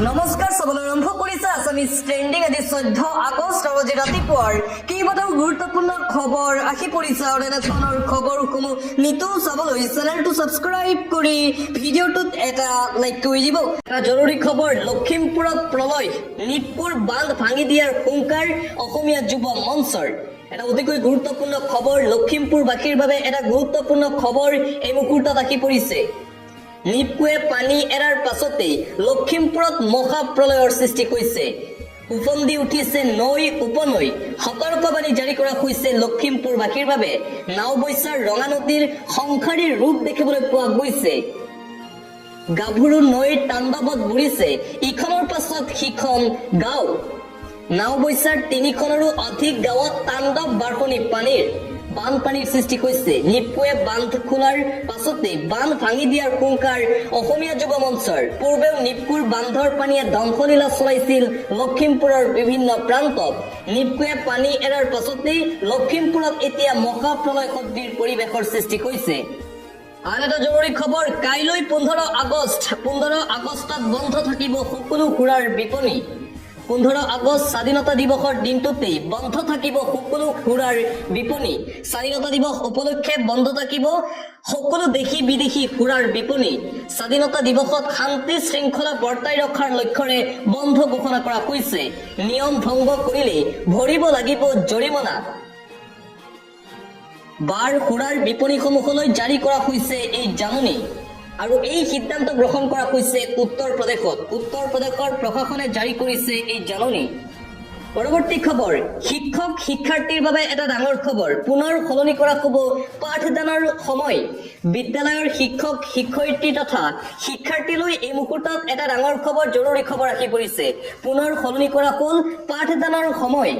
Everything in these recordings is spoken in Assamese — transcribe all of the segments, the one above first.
নমস্কাৰ সবলৈ আৰম্ভ কৰিছে আছামিজ ট্ৰেন্ডিং আজি 14 আগষ্ট আৰু আজি ৰাতিপুৱাৰ কেইবাটাও গুৰুত্বপূৰ্ণ খবৰ আহি পৰিছে আৰু এনেধৰণৰ খবৰসমূহ নিতৌ চাবলৈ চেনেলটো ছাবস্ক্ৰাইব কৰি ভিডিঅ'টোত এটা লাইক কৰি দিব। এটা জৰুৰী খবৰ, লখিমপুৰত প্ৰলয়, নিপপুৰ বান্ধ ভাঙি দিয়াৰ হুংকাৰ অসমীয়া যুৱ মঞ্চৰ। এটা অতিকৈ গুৰুত্বপূৰ্ণ খবৰ, লখিমপুৰবাসীৰ বাবে এটা গুৰুত্বপূৰ্ণ খবৰ এই মুহূৰ্তত আহি পৰিছে। নিপকুৱে পানী এৰাৰ পাছতেই লখিমপুৰত মহা প্ৰলয়ৰ সৃষ্টি হৈছে। উফন্দি উঠিছে নৈ উপনৈ। সতৰ্কবাণী জাৰি কৰা হৈছে লখিমপুৰবাসীৰ বাবে। নাওবৈচাৰ ৰঙা নদীৰ সংসাৰীৰ ৰূপ দেখিবলৈ পোৱা গৈছে। গাভৰু নৈৰ তাণ্ডৱত বুৰিছে ইখনৰ পাছত সিখন গাঁও। নাওবৈচাৰ 3খনৰো অধিক গাঁৱত তাণ্ডৱ বাঢ়নি পানীৰ। বানপানীৰ সৃষ্টি হৈছে। নিপকুৱে বান্ধ খোলাৰ পাছতে বান্ধ ভাঙি দিয়াৰ হুংকাৰ অসমীয়া যুৱ মঞ্চৰ। পূৰ্বেও নিপকুৰ বান্ধৰ পানীয়ে ধ্বংসলীলা চলাইছিল লখিমপুৰৰ বিভিন্ন প্ৰান্তত। নিপকুৱে পানী এৰাৰ পাছতেই লখিমপুৰত এতিয়া মহাপ্ৰলয় সদৃশ পৰিৱেশৰ সৃষ্টি হৈছে। আন এটা জৰুৰী খবৰ, কাইলৈ 15 আগষ্টত বন্ধ থাকিব সকলো সুৰাৰ বিপণী। 15 আগষ্ট স্বাধীনতা দিৱসৰ দিনটোতেই বন্ধ থাকিব সকলো সুৰাৰ বিপণী। স্বাধীনতা দিৱস উপলক্ষে বন্ধ থাকিব সকলো দেশী বিদেশী সুৰাৰ বিপণী। স্বাধীনতা দিৱসত শান্তি শৃংখলা বৰ্তাই ৰখাৰ লক্ষ্যৰে বন্ধ ঘোষণা কৰা হৈছে। নিয়ম ভংগ কৰিলে ভৰিব লাগিব জৰিমনা। বাৰ সুৰাৰ বিপণীসমূহলৈ জাৰি কৰা হৈছে এই জাননী। আৰু এই সিদ্ধান্ত গ্ৰহণ কৰা হৈছে উত্তৰ প্ৰদেশত। উত্তৰ প্ৰদেশৰ প্ৰশাসনে জাৰি কৰিছে এই জাননী। পৰৱৰ্তী খবৰ, শিক্ষক শিক্ষাৰ্থীৰ বাবে এটা ডাঙৰ খবৰ। পুনৰ সলনি কৰা হ'ব পাঠদানৰ সময়। বিদ্যালয়ৰ শিক্ষক শিক্ষয়িত্ৰী তথা শিক্ষাৰ্থীলৈ এই মুহূৰ্তত এটা ডাঙৰ খবৰ, জৰুৰী খবৰ আহি পৰিছে। পুনৰ সলনি কৰা হ'ল পাঠদানৰ সময়।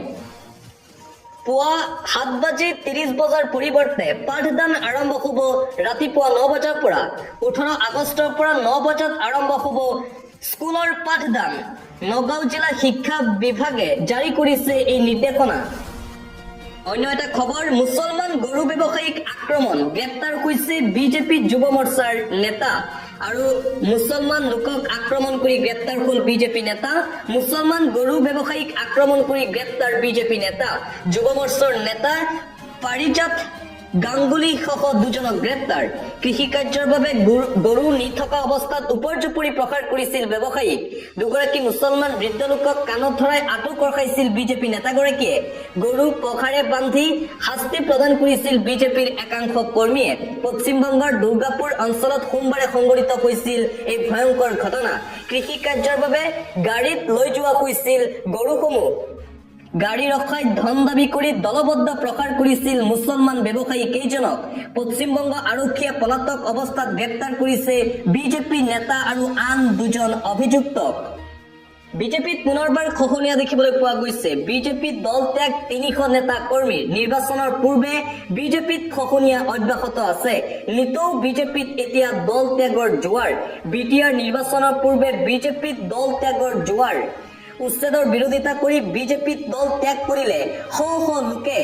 পুৱা 7:30 বজাৰ পৰিৱৰ্তে পাঠদান আৰম্ভ হ'ব ৰাতিপুৱা 9 বজাৰ পৰা। 18 আগষ্টৰ পৰা 9 বজাত আৰম্ভ হ'ব স্কুলৰ পাঠদান। নগাঁও জিলা শিক্ষা বিভাগে জাৰি কৰিছে এই নিৰ্দেশনা। অন্য এটা খবৰ, মুছলমান গৰু ব্যৱসায়ীক আক্ৰমণ, গ্ৰেপ্তাৰ হৈছে বিজেপি যুৱ মৰ্চাৰ নেতা। আৰু মুছলমান লোকক আক্ৰমণ কৰি গ্ৰেপ্তাৰ হ'ল বিজেপি নেতা। মুছলমান গৰু ব্যৱসায়ীক আক্ৰমণ কৰি গ্ৰেপ্তাৰ বিজেপি নেতা। যুৱ মৰ্চাৰ নেতা পাৰিজাত গাংগুলী সহ 2জনক গ্ৰেপ্তাৰ। কৃষি কাৰ্যৰ বাবে গৰু নি থকা অৱস্থাত উপৰ্যুপৰি প্ৰসাৰ কৰিছিল ব্যৱসায়ীক। 2গৰাকী মুছলমান বৃদ্ধ লোকক কাণত ধৰাই আঁঠু ৰখাইছিল বিজেপি নেতাগৰাকীয়ে। গৰু পঘাৰে বান্ধি শাস্তি প্ৰদান কৰিছিল বিজেপিৰ একাংশ কৰ্মীয়ে। পশ্চিমবংগৰ দুৰ্গাপুৰ অঞ্চলত সোমবাৰে সংঘটিত হৈছিল এই ভয়ংকৰ ঘটনা। কৃষি কাৰ্যৰ বাবে গাড়ীত লৈ যোৱা হৈছিল গৰুসমূহ। গাড়ী ৰখাই ধন দাবী কৰি দলবদ্ধ প্ৰসাৰ কৰিছিল মুছলমান ব্যৱসায়ী কেইজনক। পশ্চিমবংগ আৰক্ষীয়ে পলাতক অৱস্থাত গ্ৰেপ্তাৰ কৰিছে বিজেপি নেতা আৰু আন 2জন অভিযুক্তক। বিজেপিত পুনৰবাৰ খহনীয়া দেখিবলৈ পোৱা গৈছে। বিজেপিত দল ত্যাগ 300 নেতা কৰ্মীৰ। নিৰ্বাচনৰ পূৰ্বে বিজেপিত খহনীয়া অব্যাহত আছে। নিতৌ বিজেপিত এতিয়া দল ত্যাগৰ জোৱাৰ। BTR নিৰ্বাচনৰ পূৰ্বে বিজেপিত দল ত্যাগৰ জোৱাৰ। উচ্ছেদৰ বিৰোধিতা কৰি বিজেপিত দল ত্যাগ কৰিলে শ লোকে।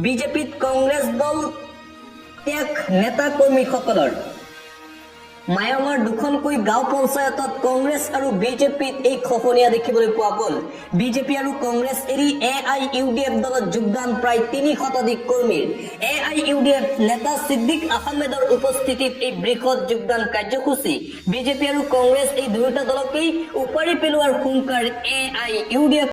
বিজেপিত কংগ্ৰেছ দল ত্যাগ নেতা কৰ্মীসকলৰ। মায়ঙৰ 2খনকৈ গাঁও পঞ্চায়তত কংগ্ৰেছ আৰু বিজেপিত এই খহনীয়া দেখিবলৈ পোৱা গ'ল। বিজেপি আৰু কংগ্ৰেছ এৰি AIUDF দলত যোগদান প্ৰায় 3 শতাধিক কৰ্মীৰ। AIUDF নেতা ছিদ্দিক আহমেদৰ উপস্থিতিত এই বৃহৎ যোগদান কাৰ্যসূচী। বিজেপি আৰু কংগ্ৰেছ এই দুয়োটা দলকেই উপাৰি পেলোৱাৰ হুংকাৰ AIUDF